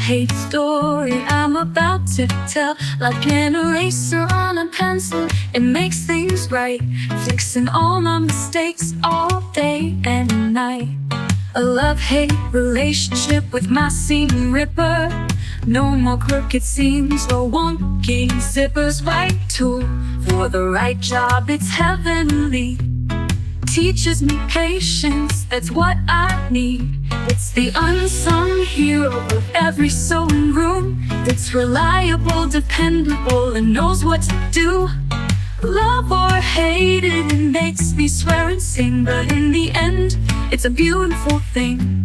love-hate story I'm about to tell. Like an eraser on a pencil, it makes things right, fixing all my mistakes all day and night. A love-hate relationship with my seam ripper. No more crooked seams or wonky zippers. Right tool for the right job, it's heavenly. Teaches me patience, that's what I need. It's the unsung hero of every sewing room. It's reliable, dependable, and knows what to do. Love or hate it, it makes me swear and sing, but in the end, it's a beautiful thing.